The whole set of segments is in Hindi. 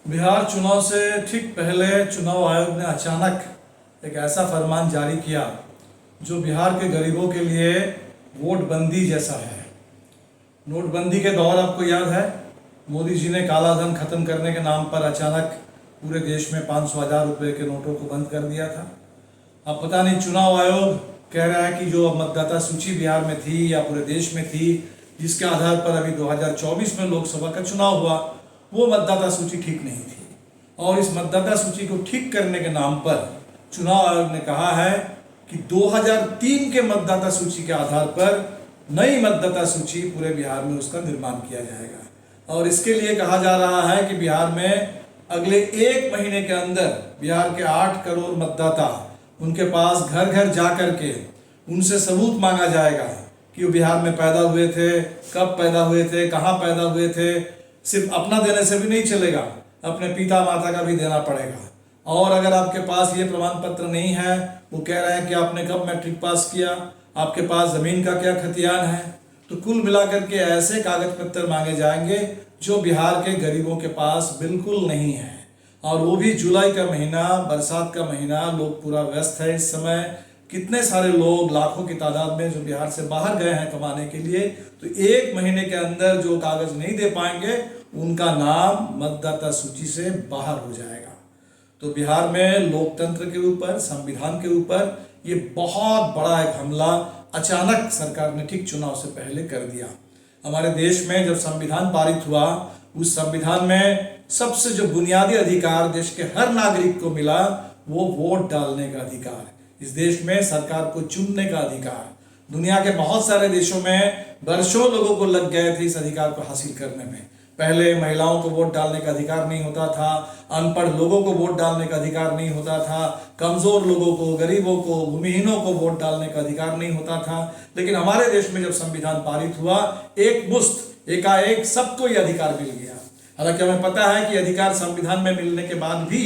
बिहार चुनाव से ठीक पहले चुनाव आयोग ने अचानक एक ऐसा फरमान जारी किया जो बिहार के गरीबों के लिए वोटबंदी जैसा है। नोटबंदी के दौर आपको याद है, मोदी जी ने काला धन खत्म करने के नाम पर अचानक पूरे देश में 500,000 रुपये के नोटों को बंद कर दिया था। अब पता नहीं चुनाव आयोग कह रहा है कि जो मतदाता सूची बिहार में थी या पूरे देश में थी, जिसके आधार पर अभी 2024 में लोकसभा का चुनाव हुआ, वो मतदाता सूची ठीक नहीं थी। और इस मतदाता सूची को ठीक करने के नाम पर चुनाव आयोग ने कहा है कि 2003 के मतदाता सूची के आधार पर नई मतदाता सूची पूरे बिहार में उसका निर्माण किया जाएगा। और इसके लिए कहा जा रहा है कि बिहार में अगले 1 महीने के अंदर बिहार के 8 करोड़ मतदाता, उनके पास घर घर जा कर के उनसे सबूत मांगा जाएगा कि वो बिहार में पैदा हुए थे, कब पैदा हुए थे, कहाँ पैदा हुए थे। सिर्फ अपना देने से भी नहीं चलेगा, अपने पिता माता का भी देना पड़ेगा। और अगर आपके पास ये प्रमाण पत्र नहीं है, वो कह रहे हैं कि आपने कब मैट्रिक पास किया, आपके पास ज़मीन का क्या खतियान है, तो कुल मिलाकर के ऐसे कागज पत्र मांगे जाएंगे जो बिहार के गरीबों के पास बिल्कुल नहीं है। और वो भी जुलाई का महीना, बरसात का महीना, लोग पूरा व्यस्त है इस समय। कितने सारे लोग, लाखों की तादाद में, जो बिहार से बाहर गए हैं कमाने के लिए, तो 1 महीने के अंदर जो कागज नहीं दे पाएंगे उनका नाम मतदाता सूची से बाहर हो जाएगा। तो बिहार में लोकतंत्र के ऊपर, संविधान के ऊपर ये बहुत बड़ा एक हमला अचानक सरकार ने ठीक चुनाव से पहले कर दिया। हमारे देश में जब संविधान पारित हुआ, उस संविधान में सबसे जो बुनियादी अधिकार देश के हर नागरिक को मिला, वो वोट डालने का अधिकार, इस देश में सरकार को चुनने का अधिकार। दुनिया के बहुत सारे देशों में वर्षों लोगों को लग गए थे इस अधिकार को हासिल करने में। पहले महिलाओं को वोट डालने का अधिकार नहीं होता था, अनपढ़ लोगों को वोट डालने का अधिकार नहीं होता था, कमजोर लोगों को, गरीबों को, भूमिहीनों को वोट डालने का अधिकार नहीं होता था। लेकिन हमारे देश में जब संविधान पारित हुआ, एक मुश्त एकाएक सबको ये अधिकार मिल गया। हालांकि हमें पता है कि अधिकार संविधान में मिलने के बाद भी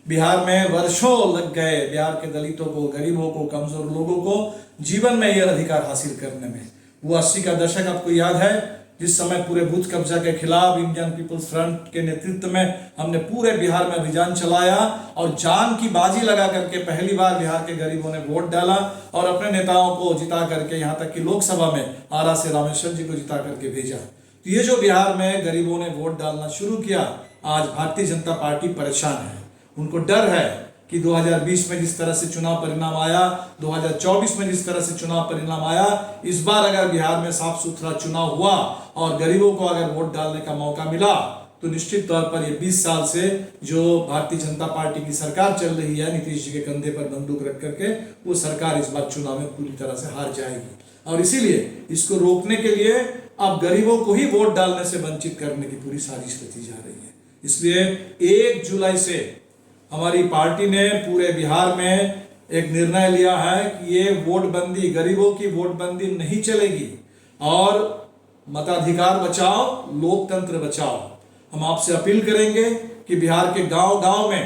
बिहार में वर्षों लग गए बिहार के दलितों को, गरीबों को, कमजोर लोगों को जीवन में यह अधिकार हासिल करने में। वो 80 का दशक आपको याद है, जिस समय पूरे बूथ कब्जा के खिलाफ इंडियन पीपुल्स फ्रंट के नेतृत्व में हमने पूरे बिहार में अभियान चलाया और जान की बाजी लगा करके पहली बार बिहार के गरीबों ने वोट डाला और अपने नेताओं को जिता करके, यहाँ तक कि लोकसभा में आरा से रामेश्वर जी को जिता करके भेजा। तो ये जो बिहार में गरीबों ने वोट डालना शुरू किया, आज भारतीय जनता पार्टी परेशान है। उनको डर है कि 2020 में जिस तरह से चुनाव परिणाम आया, 2024 में जिस तरह से चुनाव परिणाम आया, इस बार अगर बिहार में साफ सुथरा चुनाव हुआ और गरीबों को अगर वोट डालने का मौका मिला, तो निश्चित तौर पर ये 20 साल से जो भारतीय जनता पार्टी की सरकार चल रही है, नीतीश जी के कंधे पर बंदूक रख करके, वो सरकार इस बार चुनाव में पूरी तरह से हार जाएगी। और इसीलिए इसको रोकने के लिए अब गरीबों को ही वोट डालने से वंचित करने की पूरी साजिश रची जा रही है। इसलिए 1 जुलाई से हमारी पार्टी ने पूरे बिहार में एक निर्णय लिया है कि ये वोटबंदी, गरीबों की वोटबंदी नहीं चलेगी। और मताधिकार बचाओ, लोकतंत्र बचाओ। हम आपसे अपील करेंगे कि बिहार के गांव-गांव में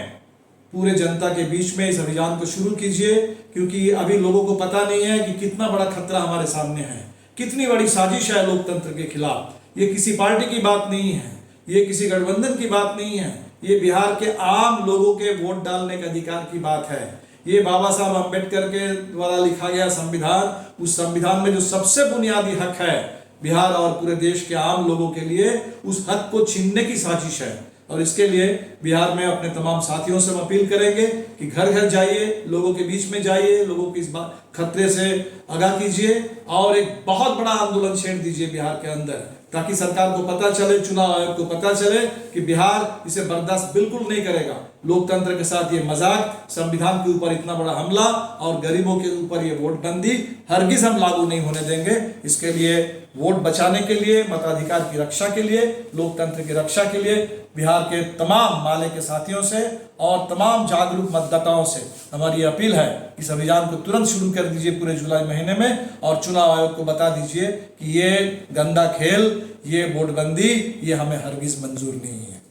पूरे जनता के बीच में इस अभियान को शुरू कीजिए, क्योंकि अभी लोगों को पता नहीं है कि कितना बड़ा खतरा हमारे सामने है, कितनी बड़ी साजिश है लोकतंत्र के खिलाफ। ये किसी पार्टी की बात नहीं है, ये किसी गठबंधन की बात नहीं है, ये बिहार के आम लोगों के वोट डालने के अधिकार की बात है। ये बाबा साहब अम्बेडकर के द्वारा लिखा गया संविधान, उस संविधान में जो सबसे बुनियादी हक है बिहार और पूरे देश के आम लोगों के लिए, उस हक को छीनने की साजिश है। और इसके लिए बिहार में अपने तमाम साथियों से हम अपील करेंगे कि घर घर जाइए, लोगों के बीच में जाइए, लोगों को इस बात खतरे से आगाह कीजिए और एक बहुत बड़ा आंदोलन छेड़ दीजिए बिहार के अंदर, ताकि सरकार को पता चले, चुनाव आयोग को पता चले कि बिहार इसे बर्दाश्त बिल्कुल नहीं करेगा। लोकतंत्र के साथ ये मजाक, संविधान के ऊपर इतना बड़ा हमला और गरीबों के ऊपर ये वोटबंदी हरगिज हम लागू नहीं होने देंगे। इसके लिए वोट बचाने के लिए, मताधिकार की रक्षा के लिए, लोकतंत्र की रक्षा के लिए बिहार के तमाम माले के साथियों से और तमाम जागरूक मतदाताओं से हमारी अपील है कि इस अभियान को तुरंत शुरू कर दीजिए पूरे जुलाई महीने में और चुनाव आयोग को बता दीजिए कि ये गंदा खेल, ये वोटबंदी, ये हमें हरगिज मंजूर नहीं है।